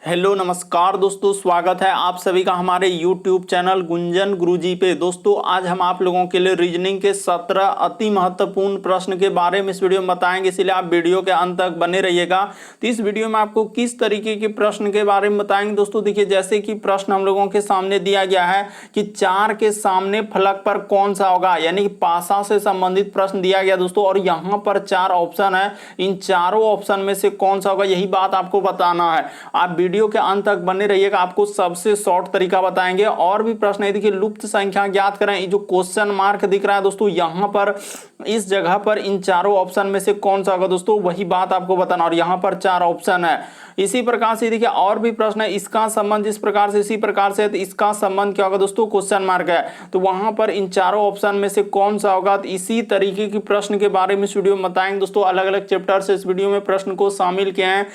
Hello नमस्कार दोस्तों, स्वागत है आप सभी का हमारे YouTube चैनल गुंजन गुरुजी पे। दोस्तों आज हम आप लोगों के लिए रीजनिंग के 17 अति महत्वपूर्ण प्रश्न के बारे में इस वीडियो में बताएंगे, इसलिए आप वीडियो के अंत तक बने रहिएगा। तो इस वीडियो में आपको किस तरीके के प्रश्न के बारे में बताएंगे दोस्तों। देखिए, जैसे कि प्रश्न हम लोगों के सामने दिया गया है कि 4 के सामने फलक पर कौन सा होगा, यानी कि पासा से संबंधित प्रश्न दिया गया दोस्तों। और यहाँ पर 4 ऑप्शन है, इन चारों ऑप्शन में से कौन सा होगा यही बात आपको बताना है। आप वीडियो के अंत तक बने रहिएगा, आपको सबसे शॉर्ट तरीका बताएंगे। और भी प्रश्न है, देखिए लुप्त संख्या ज्ञात करें। ये जो क्वेश्चन मार्क दिख रहा है दोस्तों, यहां पर इस जगह पर इन चारों ऑप्शन में से कौन सा होगा दोस्तों, वही बात आपको बताना। और यहां पर 4 ऑप्शन है। इसी प्रकार से देखिए और भी प्रश्न है, इसका संबंध इस प्रकार से इसी प्रकार से, तो इसका संबंध क्या होगा दोस्तों, क्वेश्चन मार्क है। तो वहां पर इन चारों ऑप्शन में से कौन सा होगा, तो इसी तरीके की प्रश्न के बारे में इस वीडियो में बताएंगे दोस्तों। अलग अलग चैप्टर से इस वीडियो में प्रश्न को शामिल किए हैं।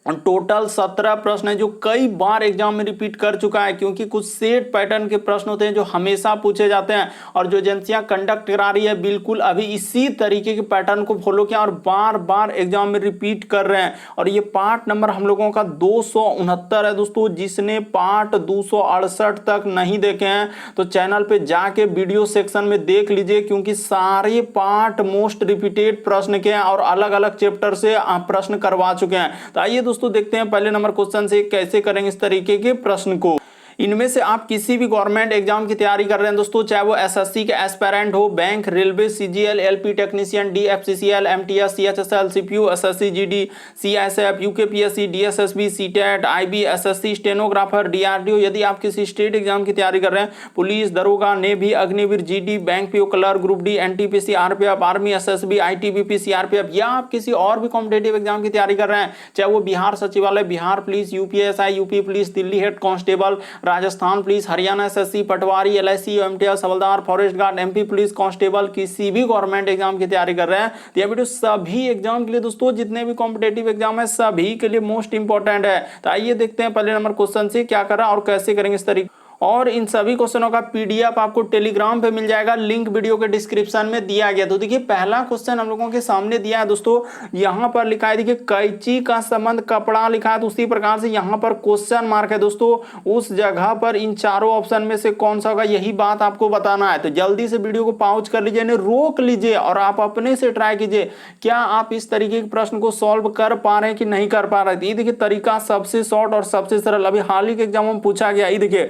टोटल 17 प्रश्न है, जो कई बार एग्जाम में रिपीट कर चुका है, क्योंकि कुछ सेट पैटर्न के प्रश्न होते हैं जो हमेशा पूछे जाते हैं। और जो एजेंसियां कंडक्ट करा रही है बिल्कुल अभी इसी तरीके के पैटर्न को फॉलो किया और बार बार एग्जाम में रिपीट कर रहे हैं। और ये पार्ट नंबर हम लोगों का 269 है दोस्तों। जिसने पार्ट 268 तक नहीं देखे हैं तो चैनल पे जाके वीडियो सेक्शन में देख लीजिए, क्योंकि सारे पार्ट मोस्ट रिपीटेड प्रश्न के हैं और अलग अलग चैप्टर से प्रश्न करवा चुके हैं। तो आइए दोस्तों देखते हैं पहले नंबर क्वेश्चन से कैसे करेंगे इस तरीके के प्रश्न को। इनमें से आप किसी भी गवर्नमेंट एग्जाम की तैयारी कर रहे हैं दोस्तों, चाहे वो एसएससी के एस्पायरेंट हो, bank, railway, CGL, LP technician, DFCCL, MTS, CHSL, CPU, SSC GD, CSF, UKPSC, DSSB, CTET, IB, SSC, stenographer, DRDO. यदि आप किसी स्टेट एग्जाम की तैयारी कर रहे हैं, पुलिस, दरोगा, navy, Agniveer, GD, bank PO, clerk, group D, NTPC, RPF, army, SSB, ITBP, CRPF, या आप किसी और भी कॉम्पिटेटिव एग्जाम की तैयारी कर रहे हैं, चाहे वो बिहार सचिवालय, Bihar police, UPSI, UP police, Delhi head constable, Rajasthan police, Haryana SSC, patwari, LIC, MTS, havildar, forest guard, MP police constable, किसी भी गवर्नमेंट एग्जाम की तैयारी कर रहे हैं, तो यह वीडियो सभी एग्जाम के लिए दोस्तों, जितने भी कॉम्पिटेटिव एग्जाम है सभी के लिए मोस्ट इंपॉर्टेंट है। तो आइए देखते हैं पहले नंबर क्वेश्चन से क्या कर रहा है और कैसे करेंगे इस तरीके। और इन सभी क्वेश्चनों का पीडीएफ आपको टेलीग्राम पे मिल जाएगा, लिंक वीडियो के डिस्क्रिप्शन में दिया गया। तो देखिए पहला क्वेश्चन हम लोगों के सामने दिया है दोस्तों, यहां पर लिखा है, देखिए कैंची का संबंध कपड़ा लिखा है, तो उसी प्रकार से यहां पर क्वेश्चन मार्क है दोस्तों। उस जगह पर इन चारों ऑप्शन में से कौन सा होगा यही बात आपको बताना है। तो जल्दी से वीडियो को पॉज कर लीजिए, रोक लीजिए और आप अपने से ट्राई कीजिए, क्या आप इस तरीके के प्रश्न को सॉल्व कर पा रहे हैं कि नहीं कर पा रहे हैं। ये देखिए तरीका सबसे शॉर्ट और सबसे सरल, अभी हाल ही के एग्जाम में पूछा गया। ये देखिए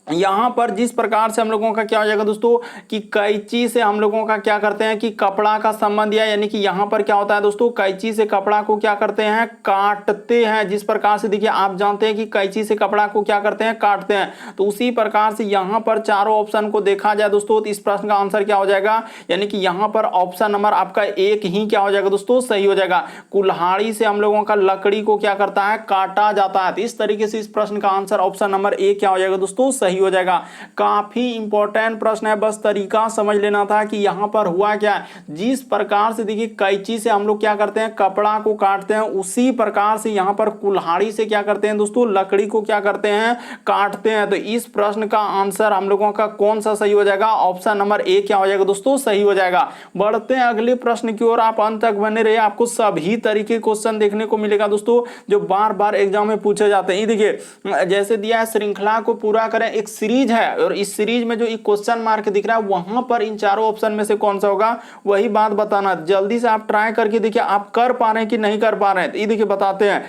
यहां पर जिस प्रकार से हम लोगों का क्या हो जाएगा दोस्तों, कि कैंची से हम लोगों का क्या करते हैं कि कपड़ा का संबंध दिया, यानी कि यहां पर क्या होता है दोस्तों, कैंची से कपड़ा को क्या करते हैं, काटते हैं। जिस प्रकार से देखिए आप जानते हैं कि कैंची से कपड़ा को क्या करते हैं, काटते हैं। तो उसी प्रकार से यहां पर चारों ऑप्शन को देखा जाए दोस्तों, तो इस प्रश्न का आंसर क्या हो जाएगा, यानी कि यहां पर ऑप्शन नंबर आपका एक ही क्या हो जाएगा दोस्तों, सही हो जाएगा। कुल्हाड़ी से हम लोगों का लकड़ी को क्या करता है, काटा जाता है। तो इस तरीके से इस प्रश्न का आंसर ऑप्शन नंबर एक क्या हो जाएगा दोस्तों, सही हो जाएगा। काफी इंपॉर्टेंट प्रश्न है, बस तरीका समझ लेना था कि यहां पर हुआ क्या। जिस प्रकार से देखिए कैंची से हम लोग क्या करते हैं, कपड़ा को काटते हैं, उसी प्रकार से यहां पर कुल्हाड़ी से क्या करते हैं दोस्तों, लकड़ी को क्या करते हैं, काटते हैं। तो इस प्रश्न का आंसर हम लोगों का कौन सा सही हो जाएगा, ऑप्शन नंबर ए क्या हो जाएगा दोस्तों, सही हो जाएगा। बढ़ते हैं अगले प्रश्न की ओर, आप अंत तक बने रहिए, आपको सभी तरीके क्वेश्चन देखने को मिलेगा दोस्तों, जो बार बार एग्जाम में पूछे जाते हैं। ये देखिए जैसे दिया है, श्रृंखला को पूरा करें, एक सीरीज है और इस सीरीज में जो क्वेश्चन मार्क दिख रहा है वहां पर इन चारों ऑप्शन में से कौन सा होगा वही बात बताना। जल्दी से आप ट्राई करके देखिए आप कर पा रहे हैं कि नहीं कर पा रहे हैं। तो ये देखिए बताते हैं,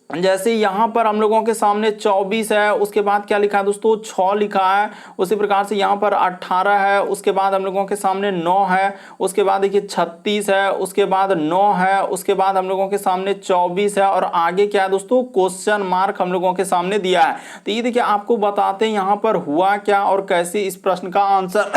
जैसे यहां पर हम लोगों के सामने 24 है, उसके बाद क्या लिखा है दोस्तों, 6 लिखा है। उसी प्रकार से यहां पर 18 है, उसके बाद हम लोगों के सामने 9 है, उसके बाद देखिए 36 है, उसके बाद 9 है, उसके बाद हम लोगों के सामने 24 है, और आगे क्या है दोस्तों, क्वेश्चन मार्क हम लोगों के सामने दिया है। तो ये देखिए आपको बताते हैं यहां पर हुआ क्या और कैसे इस प्रश्न का आंसर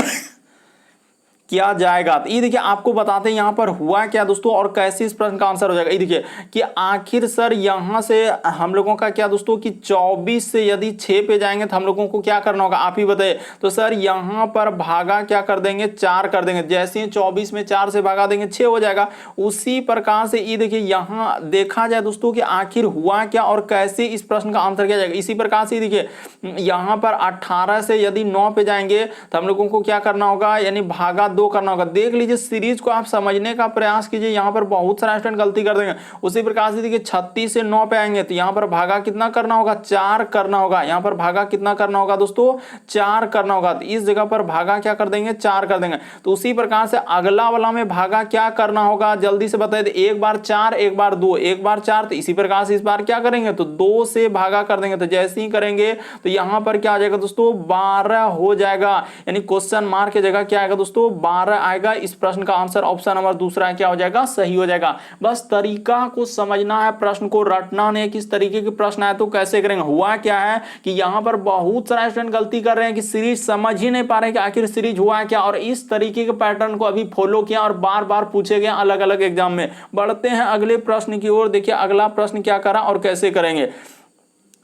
किया जाएगा। तो ये देखिए आपको बताते हैं यहां पर हुआ क्या दोस्तों और कैसे इस प्रश्न का आंसर हो जाएगा। ये देखिए कि आखिर सर यहां से हम लोगों का क्या दोस्तों, कि 24 से यदि 6 पे जाएंगे तो हम लोगों को क्या करना होगा, आप ही बताइए। तो सर यहां पर भागा क्या कर देंगे, 4 कर देंगे। जैसे ही 24 में 4 से भागा देंगे 6 हो जाएगा। उसी प्रकार से ये देखिए यहां देखा जाए दोस्तों कि आखिर हुआ क्या और कैसे इस प्रश्न का आंसर किया जाएगा। इसी प्रकार से देखिए यहां पर 18 से यदि 9 पे जाएंगे तो हम लोगों को क्या करना होगा, यानी भागा 2 करना होगा। देख लीजिए सीरीज को आप समझने का प्रयास कीजिए, यहाँ पर बहुत सारा स्टूडेंट गलती कर देंगे। उसी प्रकार से देखिए 36 से 9 पे आएंगे तो यहाँ पर भागा कितना करना होगा, 4 करना होगा। यहाँ पर भागा कितना करना होगा दोस्तों, 4 करना होगा। तो इस जगह पर भागा क्या कर देंगे, 4 कर देंगे। तो उसी प्रकार से अगला वाला में भागा क्या करना होगा, जल्दी से बताइए। एक बार 4, एक बार 2, एक बार 4, तो इसी प्रकार से इस बार क्या करेंगे, तो 2 से भागा कर देंगे। तो जैसे ही करेंगे तो यहाँ पर क्या आ जाएगा दोस्तों, 12 हो जाएगा। यानी क्वेश्चन मार्क की जगह क्या आएगा दोस्तों, 12 आएगा। इस प्रश्न का आंसर ऑप्शन नंबर दूसरा क्या हो जाएगा, सही हो जाएगा। बस तरीका को समझना है, प्रश्न को रटना नहीं। किस तरीके के प्रश्न आए तो कैसे करेंगे। हुआ क्या है कि यहाँ पर बहुत सारा स्टूडेंट गलती कर रहे हैं कि सीरीज समझ ही नहीं पा रहे कि आखिर सीरीज हुआ क्या, और इस तरीके के पैटर्न को अभी फॉलो किया और बार बार पूछे गए अलग अलग एग्जाम में। बढ़ते हैं अगले प्रश्न की ओर। देखिए अगला प्रश्न क्या करा और कैसे करेंगे।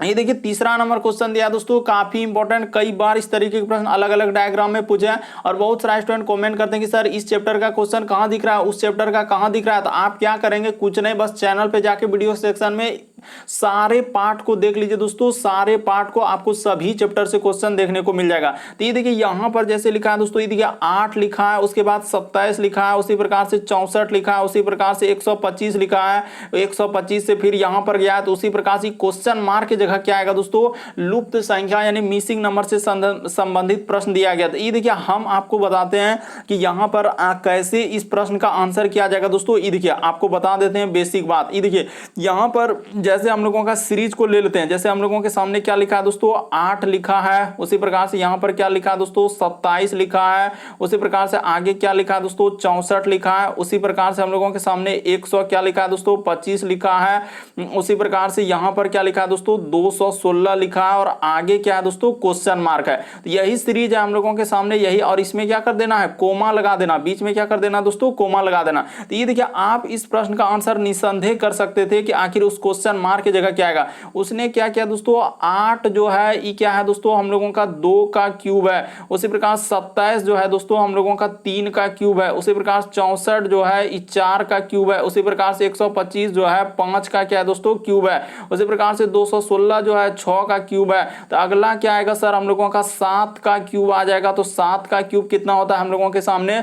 ये देखिए तीसरा नंबर क्वेश्चन दिया दोस्तों, काफी इंपॉर्टेंट। कई बार इस तरीके के प्रश्न अलग अलग डायग्राम में पूछे हैं और बहुत सारे स्टूडेंट कमेंट करते हैं कि सर इस चैप्टर का क्वेश्चन कहां दिख रहा है, उस चैप्टर का कहां दिख रहा है। तो आप क्या करेंगे, कुछ नहीं, बस चैनल पे जाके वीडियो सेक्शन में सारे पार्ट को देख लीजिए दोस्तों। सारे पार्ट को आपको सभी चैप्टर से क्वेश्चन देखने को मिल जाएगा। तो ये देखिए यहां पर जैसे लिखा है दोस्तों, ये देखिए 8 लिखा है, उसके बाद 27 लिखा है, उसी प्रकार से 64 लिखा है, उसी प्रकार से 125 लिखा है, 125 से फिर यहां पर गया है। तो उसी प्रकार से क्वेश्चन मार्क की जगह क्या आएगा दोस्तों, लुप्त संख्या यानी मिसिंग नंबर से संबंधित प्रश्न दिया गया। तो ये देखिए हम आपको बताते हैं कि यहां पर कैसे इस प्रश्न का आंसर किया जाएगा दोस्तों। ये देखिए आपको बता देते हैं बेसिक बात। ये देखिए यहां पर जैसे हम लोगों का सीरीज को ले लेते हैं, जैसे हम लोगों के सामने क्या लिखा है दोस्तों, 8 लिखा है, उसी प्रकार से यहां पर क्या लिखा है दोस्तों, 27 लिखा है, उसी प्रकार से आगे क्या लिखा है दोस्तों, 64 लिखा है, उसी प्रकार से हम लोगों के सामने 100 क्या लिखा है दोस्तों, 25 लिखा है, उसी प्रकार से यहां पर क्या लिखा है दोस्तों, 216 लिखा है, और आगे क्या है दोस्तों, क्वेश्चन मार्क है। तो यही सीरीज है हम लोगों के सामने, यही, और इसमें क्या कर देना है, कोमा लगा देना, बीच में क्या कर देना दोस्तों, कोमा लगा देना। तो ये देखिए आप इस प्रश्न का आंसर निसंदेह कर सकते थे कि आखिर उस क्वेश्चन मार्क की जगह क्या आएगा। उसने क्या किया दोस्तों, 8 जो है ये क्या है दोस्तों, हम लोगों का 2 का क्यूब है, उसी प्रकार 27 जो है दोस्तों हम लोगों का 3 का क्यूब है, उसी प्रकार 64 जो है ये 4 का क्यूब है, उसी प्रकार से 125 जो है 5 का क्या है दोस्तों, क्यूब है, उसी प्रकार से 216 जो है 6 का क्यूब है। तो अगला क्या आएगा सर, हम लोगों का 7 का क्यूब आ जाएगा। तो 7 का क्यूब कितना होता है हम लोगों के सामने,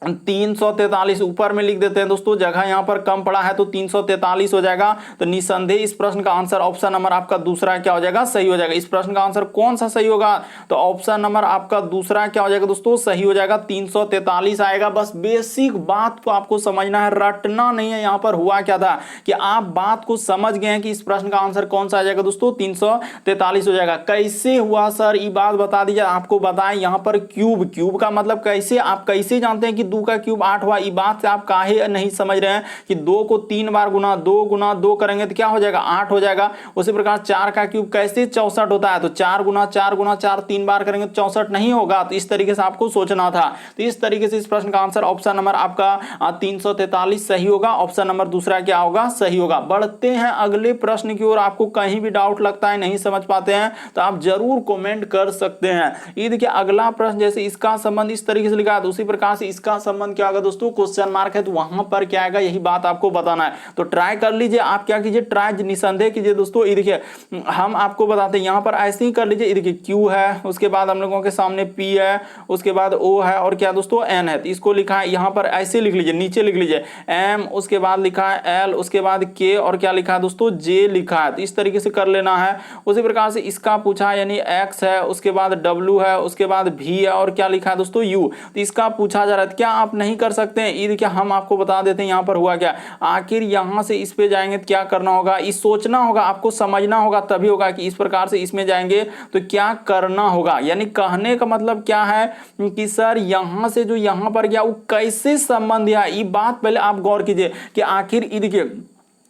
343। ऊपर में लिख देते हैं दोस्तों, जगह यहां पर कम पड़ा है तो 343 हो जाएगा। तो निसंदेह इस प्रश्न का आंसर ऑप्शन नंबर आपका दूसरा क्या हो जाएगा, सही हो जाएगा। इस प्रश्न का आंसर कौन सा सही होगा, तो ऑप्शन नंबर आपका दूसरा क्या हो जाएगा दोस्तों, सही हो जाएगा, 343 आएगा। बस बेसिक बात को आपको समझना है, रटना नहीं है। यहां पर हुआ क्या था कि आप बात को समझ गए हैं कि इस प्रश्न का आंसर कौन सा आ जाएगा दोस्तों, 343 हो जाएगा। कैसे हुआ सर, ये बात बता दीजिए, आपको बताएं। यहां पर क्यूब, क्यूब का मतलब कैसे, आप कैसे जानते हैं कि 2 का क्यूब 8 हुआ। ये बात से आप काहे नहीं समझ रहे हैं कि 2 को 3 बार गुना 2 करेंगे तो क्या हो जाएगा, 8 हो जाएगा। उसी प्रकार 4 का क्यूब कैसे 64 होता है, तो 4 गुना 4 3 बार करेंगे तो 64 नहीं होगा। तो इस तरीके से आपको सोचना था। तो इस तरीके से इस प्रश्न का आंसर ऑप्शन नंबर आपका 343 सही होगा। ऑप्शन नंबर दूसरा क्या होगा, सही होगा। बढ़ते हैं अगले प्रश्न की ओर। आपको कहीं भी डाउट लगता है, नहीं समझ पाते हैं, तो आप जरूर कमेंट कर सकते हैं। ये देखिए अगला प्रश्न, जैसे इसका संबंध इस तरीके से लिखा है, उसी प्रकार से इसका संबंध क्या होगा दोस्तों, क्वेश्चन मार्क है, तो वहां पर क्या आएगा, यही बात आपको बताना है। तो ट्राई कर लीजिए, आप क्या कीजिए, ट्राई निसंदेह कीजिए दोस्तों। ये देखिए हम आपको बताते हैं, यहां पर ऐसे ही कर लीजिए। ये देखिए क्यू है, उसके बाद हम लोगों के सामने पी है, उसके बाद ओ है, और क्या दोस्तों एन है। तो इसको लिखा है यहां पर ऐसे लिख लीजिए, नीचे लिख लीजिए एम, उसके बाद लिखा है एल, उसके बाद के, और क्या लिखा है दोस्तों, जे लिखा है। तो इस तरीके से कर लेना है। उसी प्रकार से इसका पूछा है, यानी एक्स है, उसके बाद डब्ल्यू है, उसके बाद भी है, और क्या लिखा है दोस्तों, यू। तो इसका पूछा जा रहा है, क्या आप नहीं कर सकते हैं। ये देखिए हम आपको बता देते हैं यहां पर हुआ क्या। आखिर यहां से इस पे जाएंगे तो क्या करना होगा, इस सोचना होगा, आपको समझना होगा, तभी होगा कि इस प्रकार से इसमें जाएंगे तो क्या करना होगा। यानी कहने का मतलब क्या है कि सर यहां से जो यहां पर गया वो कैसे संबंध है। ये बात पहले आप गौर कीजिए कि आखिर ये देखिए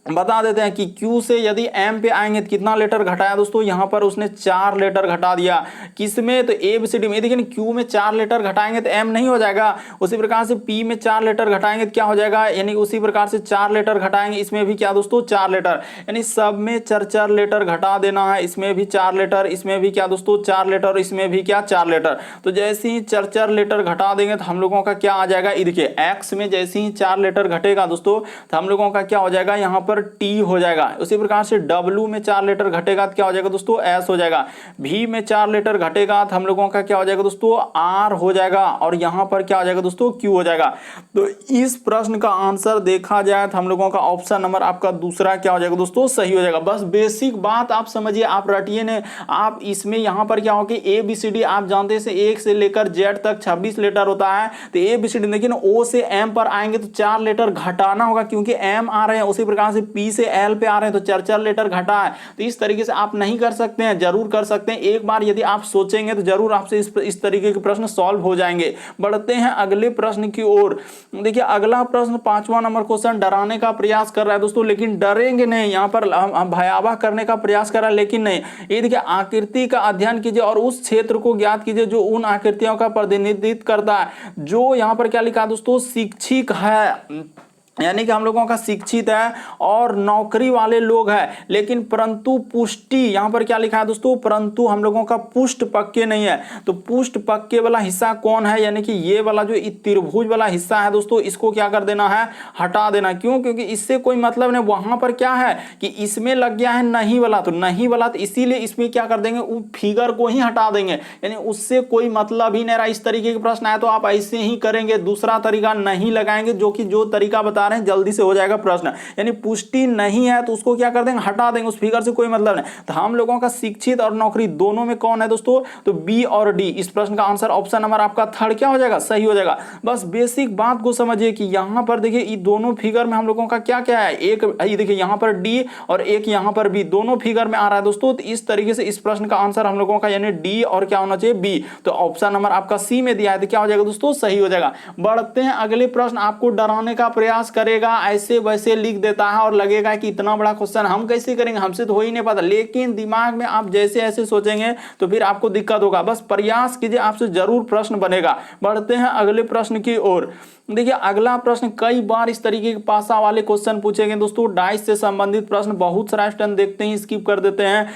बता देते हैं कि Q से यदि M पे आएंगे तो कितना लेटर घटाया दोस्तों, यहां पर उसने 4 लेटर घटा दिया। किसमें, तो ABCD में। देखिए Q में 4 लेटर घटाएंगे तो M नहीं हो जाएगा। उसी प्रकार से P में 4 लेटर घटाएंगे तो क्या हो जाएगा, यानी उसी प्रकार से 4 लेटर घटाएंगे, इसमें भी क्या दोस्तों 4 लेटर, यानी सब में 4 लेटर घटा देना है। इसमें भी 4 लेटर, इसमें भी क्या दोस्तों 4 लेटर, इसमें भी क्या 4 लेटर। तो जैसे ही 4 लेटर घटा देंगे तो हम लोगों का क्या आ जाएगा, देखिए X में जैसे ही 4 लेटर घटेगा दोस्तों तो हम लोगों का क्या हो जाएगा, यहाँ पर टी हो जाएगा। उसी प्रकार से डब्ल्यू में 4 लेटर घटेगा तो क्या हो जाएगा दोस्तों, एस हो जाएगा। भी में 4 लेटर घटेगा तो हम लोगों का क्या हो जाएगा दोस्तों, आर हो जाएगा। और यहां पर क्या हो जाएगा दोस्तों, क्यू हो जाएगा। तो इस प्रश्न का आंसर देखा जाए तो हम लोगों का ऑप्शन नंबर आपका दूसरा क्या हो जाएगा दोस्तों, सही हो जाएगा। बस बेसिक बात आप समझिए, आप रटिए ने। आप इसमें यहां पर क्या होगा, ए बी सी डी आप जानते हैं 1 से लेकर जेड तक 26 लेटर होता है। तो ए बी सी डी देखिए ना, ओ से एम पर आएंगे तो 4 लेटर घटाना होगा क्योंकि एम आ रहे हैं। उसी प्रकार से पी से एल पे आ रहे हैं तो 4 लेटर घटा है। तो इस तरीके से आप नहीं कर सकते हैं, जरूर कर सकते हैं। एक बार यदि आप सोचेंगे तो जरूर आपसे इस तरीके के प्रश्न सॉल्व हो जाएंगे। बढ़ते हैं अगले प्रश्न की ओर। देखिए अगला प्रश्न 5वां नंबर क्वेश्चन डराने का प्रयास कर रहा है दोस्तों, लेकिन डरेंगे नहीं। यहां पर भयावह करने का प्रयास कर रहा है लेकिन नहीं। ये देखिए, आकृति का अध्ययन कीजिए और उस क्षेत्र को ज्ञात कीजिए जो उन आकृतियों का प्रतिनिधित्व करता है। जो यहां पर क्या लिखा दोस्तों, शिक्षित है, यानी कि हम लोगों का शिक्षित है और नौकरी वाले लोग हैं, लेकिन परंतु पुष्टि यहां पर क्या लिखा है दोस्तों, परंतु हम लोगों का पुष्ट पक्के नहीं है। तो पुष्ट पक्के वाला हिस्सा कौन है, यानी कि ये वाला जो त्रिभुज वाला हिस्सा है दोस्तों, इसको क्या कर देना है, हटा देना। क्यों, क्योंकि इससे कोई मतलब नहीं। वहां पर क्या है कि इसमें लग गया है नहीं वाला, तो नहीं वाला, तो इसीलिए इसमें क्या कर देंगे, वो फिगर को ही हटा देंगे, यानी उससे कोई मतलब ही नहीं रहा। इस तरीके के प्रश्न आए तो आप ऐसे ही करेंगे, दूसरा तरीका नहीं लगाएंगे, जो कि जो तरीका बता रहे हैं जल्दी से हो जाएगा प्रश्न। यानी पुष्टि नहीं है तो उसको क्या कर देंगे, हटा देंगे, उस फिगर से कोई मतलब नहीं। तो हम लोगों का शिक्षित और नौकरी दोनों में कौन है दोस्तों, तो बी और डी। इस प्रश्न का आंसर ऑप्शन नंबर आपका थर्ड क्या हो जाएगा, सही हो जाएगा। बस बेसिक बात को समझिए कि यहां पर देखिए ये दोनों फिगर में हम लोगों का क्या क्या है, एक ये देखिए यहां पर डी और एक यहां पर बी, दोनों फिगर में आ रहा है दोस्तों। तो इस तरीके से इस प्रश्न का आंसर हम लोगों का यानी डी और क्या होना चाहिए, बी। तो ऑप्शन नंबर आपका सी में दिया है तो क्या हो जाएगा दोस्तों, सही हो जाएगा। बढ़ते हैं अगले प्रश्न। आपको डराने का प्रयास करेगा, ऐसे वैसे लिख देता है और लगेगा कि इतना बड़ा क्वेश्चन हम कैसे करेंगे, हमसे तो हो ही नहीं पाता। लेकिन दिमाग में आप जैसे ऐसे सोचेंगे तो फिर आपको दिक्कत होगा। बस प्रयास कीजिए, आपसे जरूर प्रश्न बनेगा। बढ़ते हैं अगले प्रश्न की ओर। देखिए अगला प्रश्न कई बार इस तरीके के पासा वाले क्वेश्चन पूछे गए दोस्तों। डाइस से संबंधित प्रश्न बहुत सारा स्टूडेंट देखते हैं, स्किप कर देते हैं,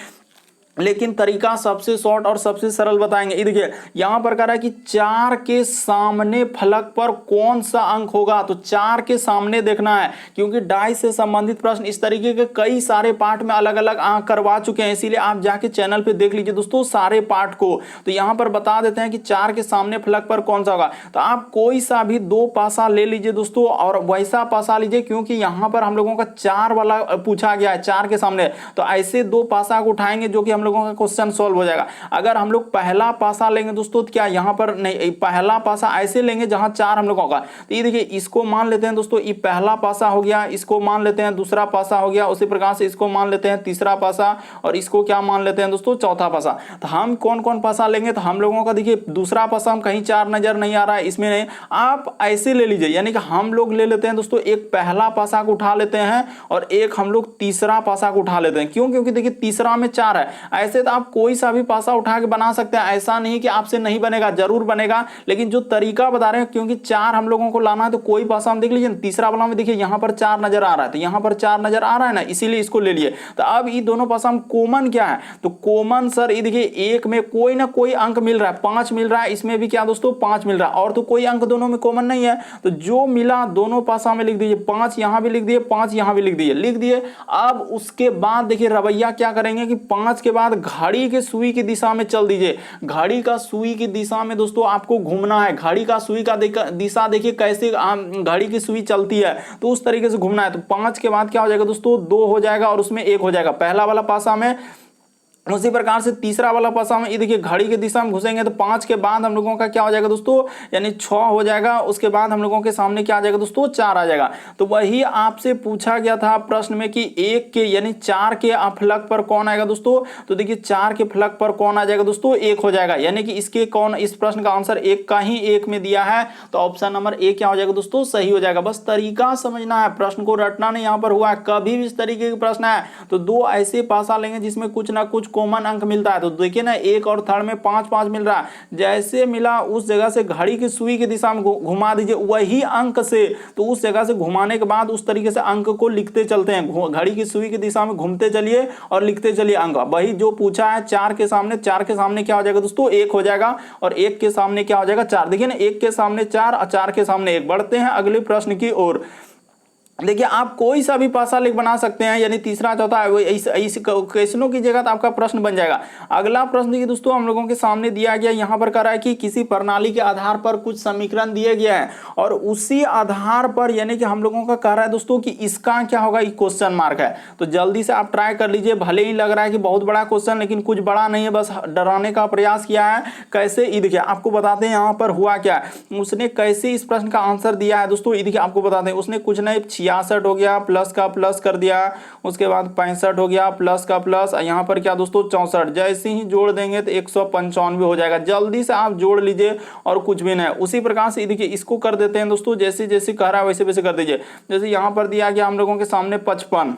लेकिन तरीका सबसे शॉर्ट और सबसे सरल बताएंगे। देखिए यहां पर कह रहा है कि 4 के सामने फलक पर कौन सा अंक होगा, तो 4 के सामने देखना है, क्योंकि डाइस से संबंधित प्रश्न इस तरीके के कई सारे पार्ट में अलग अलग अंक करवा चुके हैं, इसीलिए आप जाके चैनल पे देख लीजिए दोस्तों सारे पार्ट को। तो यहां पर बता देते हैं कि 4 के सामने फलक पर कौन सा होगा। तो आप कोई सा भी 2 पासा ले लीजिए दोस्तों और वैसा पासा लीजिए, क्योंकि यहां पर हम लोगों का 4 वाला पूछा गया है, 4 के सामने। तो ऐसे 2 पासा को उठाएंगे जो कि हम लोगों का क्वेश्चन सॉल्व हो जाएगा। अगर हम लोग पहला पासा लेंगे दोस्तों तो क्या यहां पर नहीं, पहला पासा ऐसे लेंगे जहां 4 हम लोगों का। तो ये देखिए इसको मान लेते हैं दोस्तों, ये पहला पासा हो गया, इसको मान लेते हैं दूसरा पासा हो गया, उसी प्रकार से इसको मान लेते हैं तीसरा पासा, और इसको क्या मान लेते हैं दोस्तों, चौथा पासा। तो हम कौन कौन पासा लेंगे, तो हम लोगों का देखिए दूसरा पासा हम कहीं 4 नजर नहीं आ रहा है, इसमें नहीं, आप ऐसे ले लीजिए। यानी कि हम लोग ले लेते हैं दोस्तों, एक पहला पासा को उठा लेते हैं और एक हम लोग तीसरा पासा को उठा लेते हैं। क्यों, क्योंकि देखिए तीसरा में 4 है। ऐसे तो आप कोई सा भी पासा उठा के बना सकते हैं, ऐसा नहीं कि आपसे नहीं बनेगा, जरूर बनेगा, लेकिन जो तरीका बता रहे हैं, क्योंकि 4 हम लोगों को लाना है तो कोई पासा हम देख लीजिए। तीसरा वाला में देखिए यहां पर 4 नजर आ रहा है, तो यहां पर 4 नजर आ रहा है ना, इसीलिए इसको ले लिए। तो अब ये दोनों पासा हम कॉमन क्या है, तो कॉमन सर ये देखिए एक में कोई ना कोई अंक मिल रहा है, 5 मिल रहा है, इसमें भी क्या दोस्तों 5 मिल रहा है, और तो कोई अंक दोनों में कॉमन नहीं है। तो जो मिला दोनों पासा में लिख दीजिए, 5 यहां भी लिख दिए, 5 यहां भी लिख दिए। अब उसके बाद देखिए रवैया क्या करेंगे कि 5 के बाद घड़ी के सुई की दिशा में चल दीजिए। घड़ी का सुई की दिशा में दोस्तों आपको घूमना है। घड़ी का सुई का दिशा देखिए कैसे घड़ी की सुई चलती है, तो उस तरीके से घूमना है। तो 5 के बाद क्या हो जाएगा दोस्तों, 2 हो जाएगा और उसमें 1 हो जाएगा पहला वाला पासा में। उसी प्रकार से तीसरा वाला पासा में ये देखिए घड़ी की दिशा में घुसेंगे तो 5 के बाद हम लोगों का क्या हो जाएगा दोस्तों, यानी 6 हो जाएगा। उसके बाद हम लोगों के सामने क्या आ जाएगा दोस्तों, 4 आ जाएगा। तो वही आपसे पूछा गया था प्रश्न में कि 1 के यानी 4 के फलक पर कौन आएगा दोस्तों, तो देखिए 4 के फलक पर कौन आ जाएगा दोस्तों, 1 हो जाएगा। यानी कि इसके कौन, इस प्रश्न का आंसर 1 का ही 1 में दिया है, तो ऑप्शन नंबर ए क्या हो जाएगा दोस्तों, सही हो जाएगा। बस तरीका समझना है, प्रश्न को रटना नहीं यहाँ पर हुआ है। कभी भी इस तरीके के प्रश्न है तो 2 ऐसे पासा लेंगे जिसमें कुछ ना कुछ कॉमन अंक मिलता है। तो देखिए ना 1 और थर्ड में 5-5 मिल रहा है, जैसे मिला उस जगह से घड़ी की सुई की दिशा में घुमा दीजिए वही अंक से। तो उस जगह से घुमाने के बाद उस तरीके से अंक को लिखते चलते हैं, घड़ी की सुई की दिशा में घूमते चलिए और लिखते चलिए अंक। वही जो पूछा है 4 के सामने क्या हो जाएगा दोस्तों, 1 हो जाएगा, और 1 के सामने क्या हो जाएगा, 4। देखिए ना 1 के सामने 4 और 4 के सामने 1। बढ़ते हैं अगले प्रश्न की ओर। देखिए आप कोई सा भी पासा लेख बना सकते हैं, यानी तीसरा चौथा इस क्वेश्चनों की जगह तो आपका प्रश्न बन जाएगा। अगला प्रश्न देखिए दोस्तों हम लोगों के सामने दिया गया, यहाँ पर कह रहा है कि किसी प्रणाली के आधार पर कुछ समीकरण दिए गया है और उसी आधार पर यानी कि हम लोगों का कह रहा है दोस्तों कि इसका क्या होगा, ये क्वेश्चन मार्क है। तो जल्दी से आप ट्राई कर लीजिए, भले ही लग रहा है कि बहुत बड़ा क्वेश्चन, लेकिन कुछ बड़ा नहीं है, बस डराने का प्रयास किया है। कैसे, ये देखिए आपको बताते हैं यहाँ पर हुआ क्या, उसने कैसे इस प्रश्न का आंसर दिया है दोस्तों। ये देखिए आपको बताते हैं, उसने कुछ नहीं 66 हो गया, प्लस का प्लस कर दिया, उसके बाद 65 हो गया, प्लस का प्लस, यहाँ पर क्या दोस्तों 64, जैसे ही जोड़ देंगे तो 195 हो जाएगा। जल्दी से आप जोड़ लीजिए और कुछ भी नहीं। उसी प्रकार से देखिए इसको कर देते हैं दोस्तों, जैसे जैसे कह रहा है वैसे वैसे कर दीजिए। जैसे यहाँ पर दिया गया हम लोगों के सामने 55,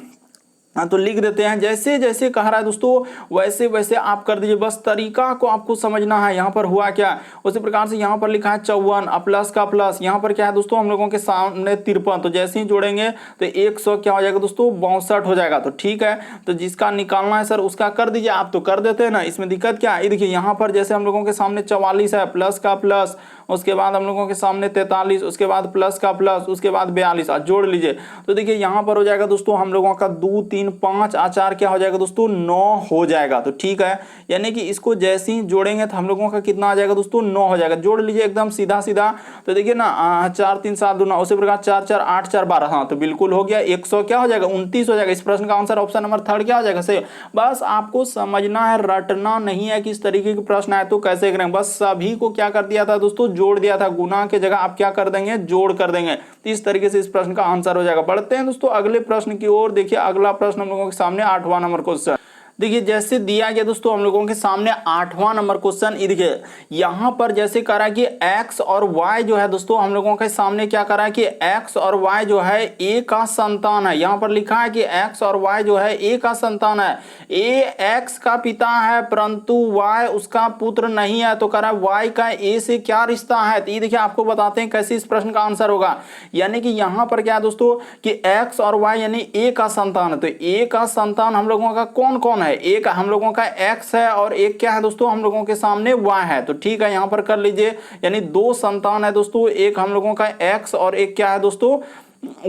तो लिख देते हैं, जैसे जैसे कह रहा है दोस्तों वैसे वैसे आप कर दीजिए, बस तरीका को आपको समझना है। यहाँ पर हुआ क्या, उसी प्रकार से यहाँ पर लिखा है 54, प्लस का प्लस, यहाँ पर क्या है दोस्तों हम लोगों के सामने 53, तो जैसे ही जोड़ेंगे तो 100 क्या हो जाएगा दोस्तों 62 हो जाएगा। तो ठीक है, तो जिसका निकालना है सर उसका कर दीजिए, आप तो कर देते हैं ना, इसमें दिक्कत क्या है। देखिए यहाँ पर जैसे हम लोगों के सामने 44 है, प्लस का प्लस, उसके बाद हम लोगों के सामने 43, उसके बाद प्लस का प्लस, उसके बाद 42, जोड़ लीजिए। तो देखिए यहाँ पर हो जाएगा दोस्तों हम लोगों का 2 3 5 4 क्या हो जाएगा दोस्तों 9 हो जाएगा। तो ठीक है, यानी कि इसको जैसे ही जोड़ेंगे तो हम लोगों का कितना आ जाएगा दोस्तों 9 हो जाएगा। जोड़ लीजिए एकदम सीधा सीधा, तो देखिए ना 4 3 7 2 9, उसी प्रकार 4 4 8 4 12, हाँ तो बिल्कुल हो गया। 100 क्या हो जाएगा 29 हो जाएगा। इस प्रश्न का आंसर ऑप्शन नंबर 3 क्या हो जाएगा सही। बस आपको समझना है, रटना नहीं है कि इस तरीके के प्रश्न आए तो कैसे करेंगे। बस सभी को क्या कर दिया था दोस्तों, जोड़ दिया था, गुना के जगह आप क्या कर देंगे जोड़ कर देंगे। तो इस तरीके से इस प्रश्न का आंसर हो जाएगा। बढ़ते हैं दोस्तों अगले प्रश्न की ओर। देखिए अगला प्रश्न हम लोगों के सामने 8वां नंबर क्वेश्चन, देखिए जैसे दिया गया दोस्तों हम लोगों के सामने 8वां नंबर क्वेश्चन। देखिए यहाँ पर जैसे कह रहा है कि x और y जो है दोस्तों हम लोगों के सामने क्या कह रहा है कि x और y जो है a का संतान है। यहाँ पर लिखा है कि x और y जो है a का संतान है। a x का पिता है परंतु y उसका पुत्र नहीं है, तो कह रहा है y का a से क्या रिश्ता है। तो ये देखिए आपको बताते हैं कैसे इस प्रश्न का आंसर होगा। यानी कि यहाँ पर क्या है दोस्तों कि x और y यानी a का संतान है, तो a का संतान हम लोगों का कौन कौन है, एक हम लोगों का x है और एक क्या है दोस्तों हम लोगों के सामने y है। तो ठीक है, यहां पर कर लीजिए, यानी 2 संतान है दोस्तों, एक हम लोगों का x और एक क्या है दोस्तों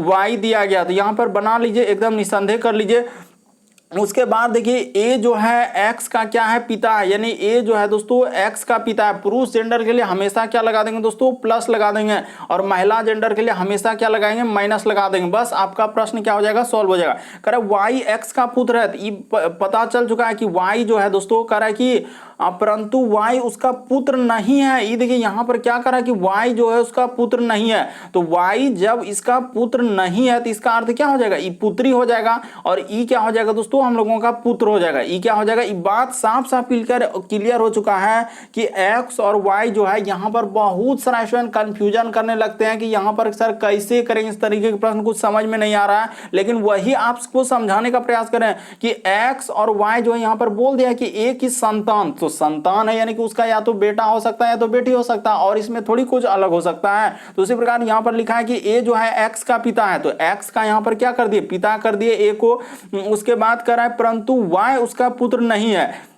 y दिया गया। तो यहां पर बना लीजिए, एकदम निसंदेह कर लीजिए। उसके बाद देखिए ए जो है x का क्या है पिता है, यानी ए जो है दोस्तों x का पिता है। पुरुष जेंडर के लिए हमेशा क्या लगा देंगे दोस्तों प्लस लगा देंगे, और महिला जेंडर के लिए हमेशा क्या लगाएंगे माइनस लगा देंगे। बस आपका प्रश्न क्या हो जाएगा सॉल्व हो जाएगा। कह रहा है y x का पुत्र है, तो ये पता चल चुका है कि y जो है दोस्तों कह रहा है कि परंतु y उसका पुत्र नहीं है। ये देखिए यहाँ पर क्या कर रहा है कि y जो है उसका पुत्र नहीं है, तो y जब इसका पुत्र नहीं है तो इसका अर्थ क्या हो जाएगा, ई पुत्री हो जाएगा, और ई क्या हो जाएगा दोस्तों हम लोगों का पुत्र हो जाएगा। ई क्या हो जाएगा, ये बात साफ साफ क्लियर हो चुका है कि x और y जो है। यहाँ पर बहुत सारा स्टूडेंट कंफ्यूजन करने लगते हैं कि यहाँ पर सर कैसे करेंगे, इस तरीके के प्रश्न कुछ समझ में नहीं आ रहा है, लेकिन वही आपको समझाने का प्रयास करें कि x और y जो है यहाँ पर बोल दिया कि एक ही संतान, तो संतान है यानी कि उसका या तो बेटा हो सकता है या तो बेटी हो सकता है, और इसमें थोड़ी कुछ अलग हो सकता है। तो उसी प्रकार यहाँ पर लिखा है कि ए जो है x का पिता है, तो x का यहाँ पर क्या कर दिए पिता कर दिए ए को। उसके बाद कर रहा है परंतु y उसका पुत्र नहीं है,